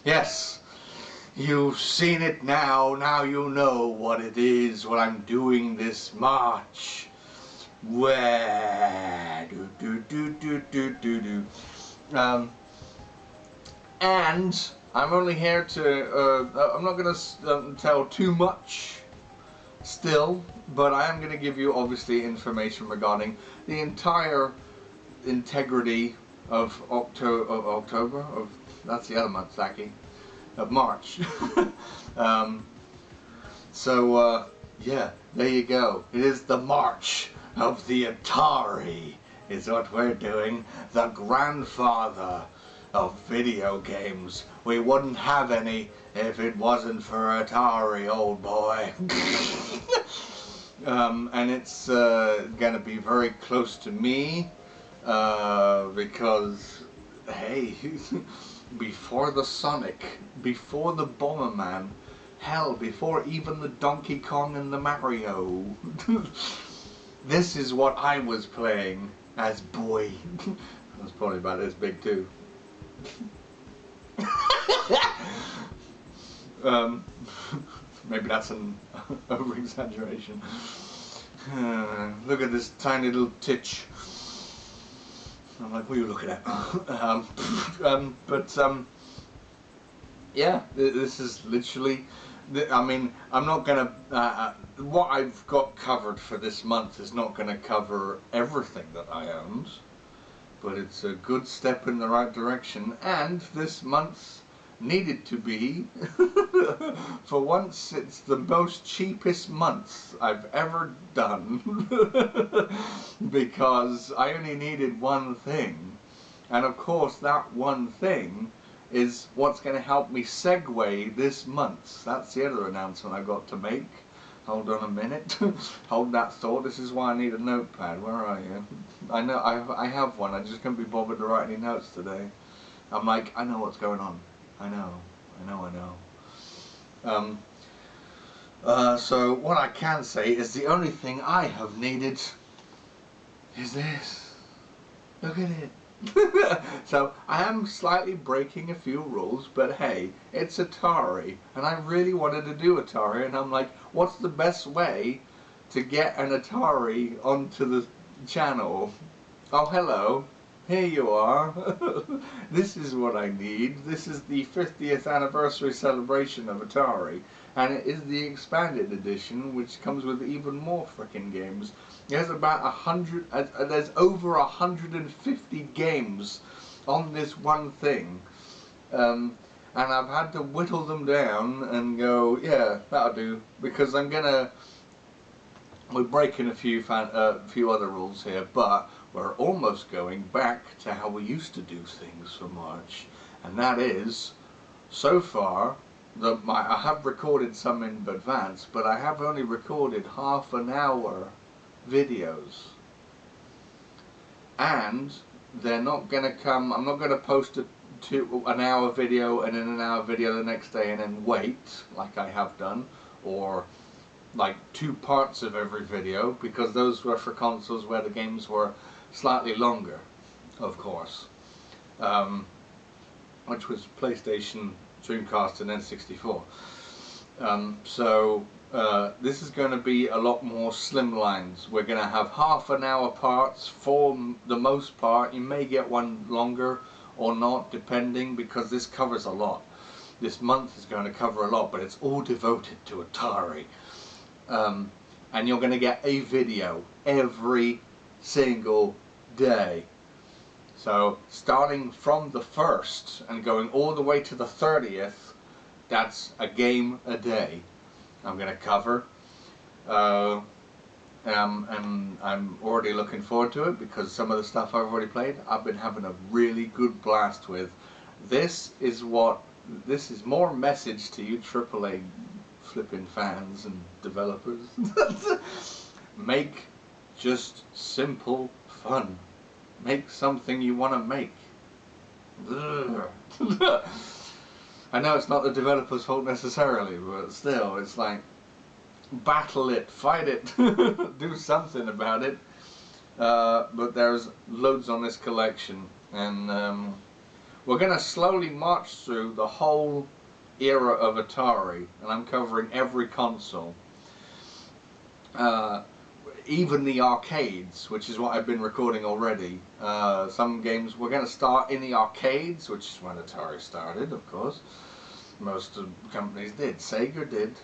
Yes, you've seen it now. Now you know what it is, what I'm doing this March. Where and I'm only here to. I'm not going to tell too much still, but I am going to give you obviously information regarding the entire integrity of October. That's the other month, Zachy. Of March. Yeah, there you go. It is the March of the Atari is what we're doing. The grandfather of video games. We wouldn't have any if it wasn't for Atari, old boy. And it's gonna be very close to me because, hey, before the Sonic, before the Bomberman, hell, before even the Donkey Kong and the Mario, this is what I was playing as boy. I was probably about this big too. Maybe that's an over-exaggeration. Look at this tiny little titch. I'm like, what are you looking at? Yeah, this is literally, I mean, I'm not going to, what I've got covered for this month is not going to cover everything that I owned, but it's a good step in the right direction, and this month needed to be, for once it's the most cheapest month I've ever done, because I only needed one thing, and of course that one thing is what's going to help me segue this month. That's the other announcement I've got to make. Hold on a minute. Hold that thought. This is why I need a notepad. Where are you? I know I have one. I just can't be bothered to write any notes today. I'm like, I know what's going on. I know. So what I can say is the only thing I have needed is this. Look at it. So I am slightly breaking a few rules, but hey, it's Atari, and I really wanted to do Atari, and I'm like, what's the best way to get an Atari onto the channel? Oh, hello. Here you are. This is what I need. This is the 50th anniversary celebration of Atari, and it is the expanded edition, which comes with even more frickin' games. There's about 100, there's over 150 games on this one thing, and I've had to whittle them down and go, yeah, that'll do, because we're breaking a few other rules here, but we're almost going back to how we used to do things for March, and that is, so far, I have recorded some in advance, but I have only recorded half an hour videos, and they're not going to come, I'm not going to post an hour video and then an hour video the next day and then wait, like I have done, or like 2 parts of every video, because those were for consoles where the games were slightly longer, of course, which was PlayStation, Dreamcast and N64. This is going to be a lot more slimlines. We're going to have half an hour parts for the most part. You may get one longer or not, depending, because this covers a lot. This month is going to cover a lot, but it's all devoted to Atari. And you're going to get a video every single day. So starting from the 1st and going all the way to the 30th, that's a game a day I'm going to cover. And I'm already looking forward to it because some of the stuff I've already played, I've been having a really good blast with. This is more message to you AAA flipping fans and developers. Make just simple fun. Make something you want to make. I know it's not the developer's fault necessarily, but still, it's like, battle it, fight it, do something about it. But there's loads on this collection, and we're going to slowly march through the whole era of Atari, and I'm covering every console. Even the arcades, which is what I've been recording already. Some games we're going to start in the arcades, which is when Atari started, of course. Most companies did. Sega did.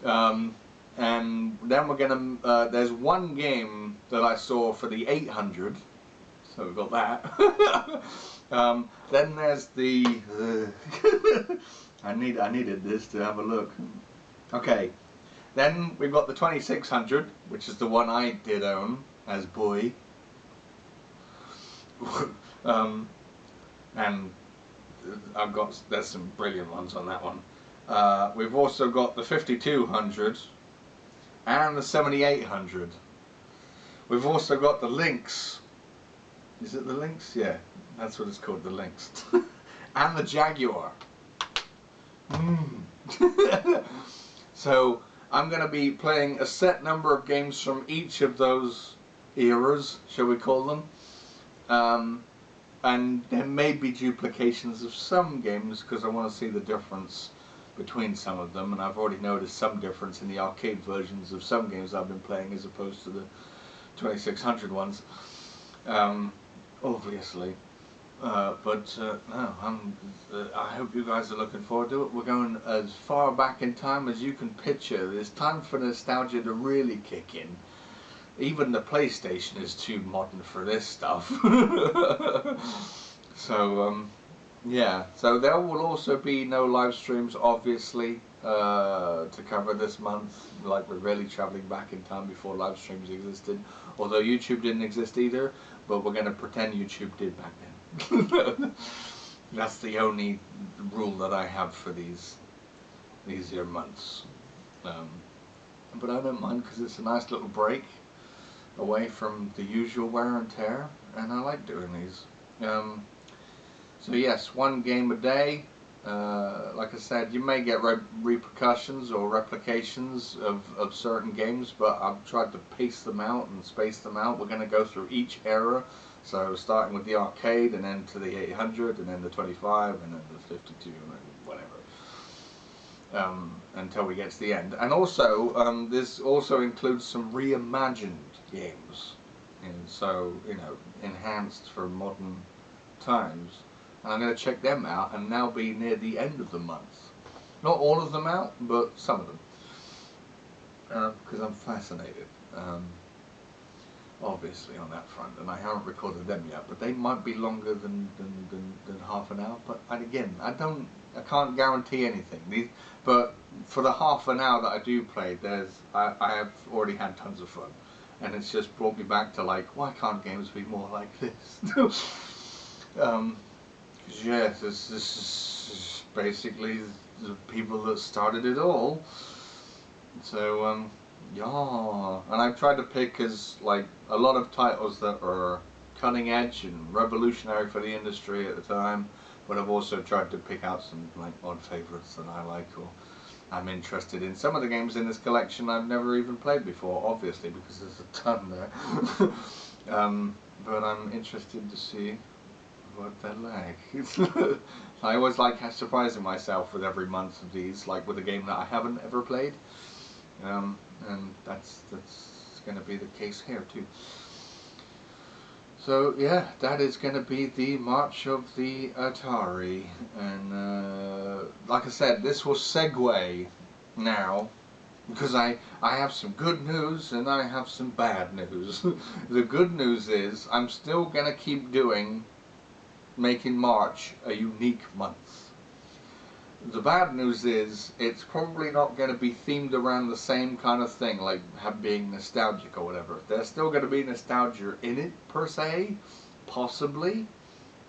And then we're going to, there's one game that I saw for the 800, so we've got that. Then there's the, I needed this to have a look. Okay, then we've got the 2600, which is the one I did own as boy. And there's some brilliant ones on that one. We've also got the 5200 and the 7800. We've also got the Lynx. Is it the Lynx? Yeah, that's what it's called, the Lynx. And the Jaguar. So I'm going to be playing a set number of games from each of those eras, shall we call them. And there may be duplications of some games because I want to see the difference between some of them, and I've already noticed some difference in the arcade versions of some games I've been playing as opposed to the 2600 ones, obviously. No, I hope you guys are looking forward to it. We're going as far back in time as you can picture. It's time for nostalgia to really kick in. Even the PlayStation is too modern for this stuff. So, yeah, so there will also be no live streams, obviously, to cover this month. Like, we're really travelling back in time before live streams existed. Although YouTube didn't exist either, but we're going to pretend YouTube did back then. That's the only rule that I have for these year months. But I don't mind because it's a nice little break away from the usual wear and tear, and I like doing these. So yes, one game a day. Like I said, you may get repercussions or replications of certain games, but I've tried to pace them out and space them out. We're going to go through each era, so starting with the arcade and then to the 800 and then the 25 and then the 52 and whatever, until we get to the end. And also, this also includes some reimagined games, and so, you know, enhanced for modern times. And I'm going to check them out, and they'll be near the end of the month. Not all of them out, but some of them, because I'm fascinated, obviously, on that front. And I haven't recorded them yet, but they might be longer than half an hour. But again, I can't guarantee anything. But for the half an hour that I do play, I have already had tons of fun, and it's just brought me back to, like, why can't games be more like this? Yes, this is basically the people that started it all. So, yeah. And I've tried to pick like a lot of titles that are cutting edge and revolutionary for the industry at the time, but I've also tried to pick out some, like, odd favourites that I like or I'm interested in. Some of the games in this collection I've never even played before, obviously, because there's a ton there. But I'm interested to see what they're like. I always like surprising myself with every month of these, like with a game that I haven't ever played, and that's going to be the case here too. So yeah, that is going to be the March of the Atari, and like I said, this will segue now Because I have some good news and I have some bad news. The good news is I'm still going to keep making March a unique month. The bad news is it's probably not going to be themed around the same kind of thing, like being nostalgic or whatever. There's still going to be nostalgia in it, per se, possibly.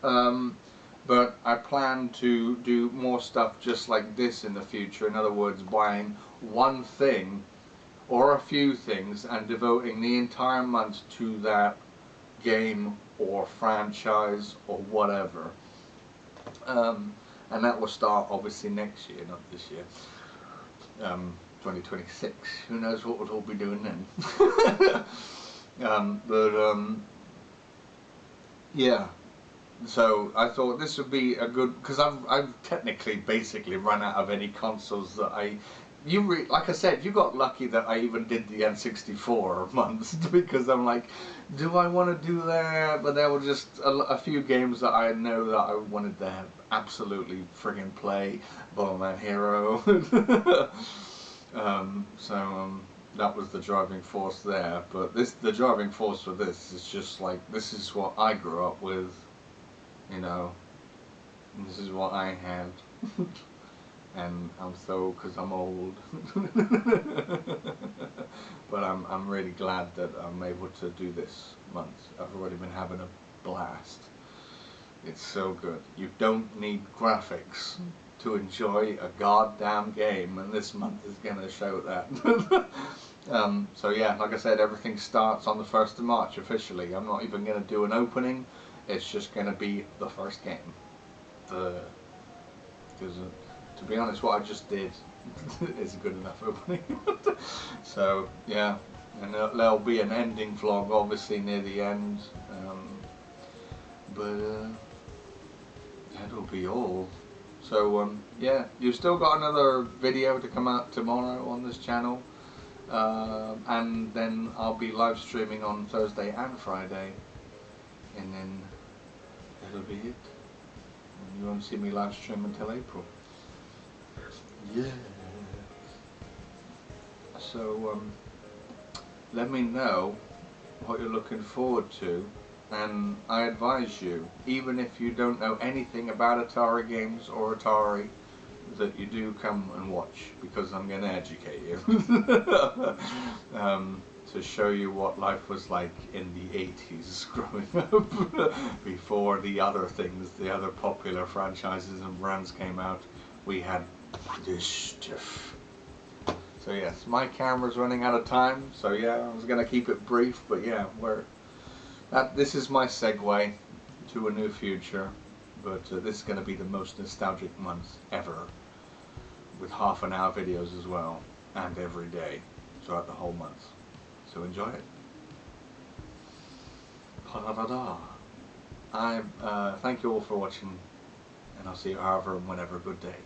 But I plan to do more stuff just like this in the future. In other words, buying one thing or a few things and devoting the entire month to that game or franchise or whatever. And that will start obviously next year, not this year. 2026. Who knows what we'll all be doing then? Yeah. So I thought this would be a good, because I've technically basically run out of any consoles that like I said, you got lucky that I even did the N64 months, because I'm like, do I want to do that? But there were just a few games that I know that I wanted to absolutely friggin' play. Bomberman Hero. That was the driving force there. But the driving force for this is just like, this is what I grew up with, you know, and this is what I had. And because I'm old. But I'm really glad that I'm able to do this month. I've already been having a blast. It's so good. You don't need graphics to enjoy a goddamn game, and this month is going to show that. So yeah, like I said, everything starts on the 1st of March officially. I'm not even going to do an opening. It's just going to be the first game. Because to be honest, what I just did is a good enough opening. So yeah, and there'll be an ending vlog obviously near the end, but that'll be all. So yeah, you've still got another video to come out tomorrow on this channel, and then I'll be live streaming on Thursday and Friday, and then that'll be it. And you won't see me live stream until April. Yeah. So let me know what you're looking forward to, and I advise you, even if you don't know anything about Atari games or Atari, that you do come and watch, because I'm going to educate you. To show you what life was like in the 80s growing up, before the other things, the other popular franchises and brands came out. We had this stuff. So yes, my camera's running out of time, so yeah, I was going to keep it brief, but yeah, this is my segue to a new future, but this is going to be the most nostalgic month ever, with half-an-hour videos as well, and every day throughout the whole month. So enjoy it. I thank you all for watching, and I'll see you however and whenever. Good day.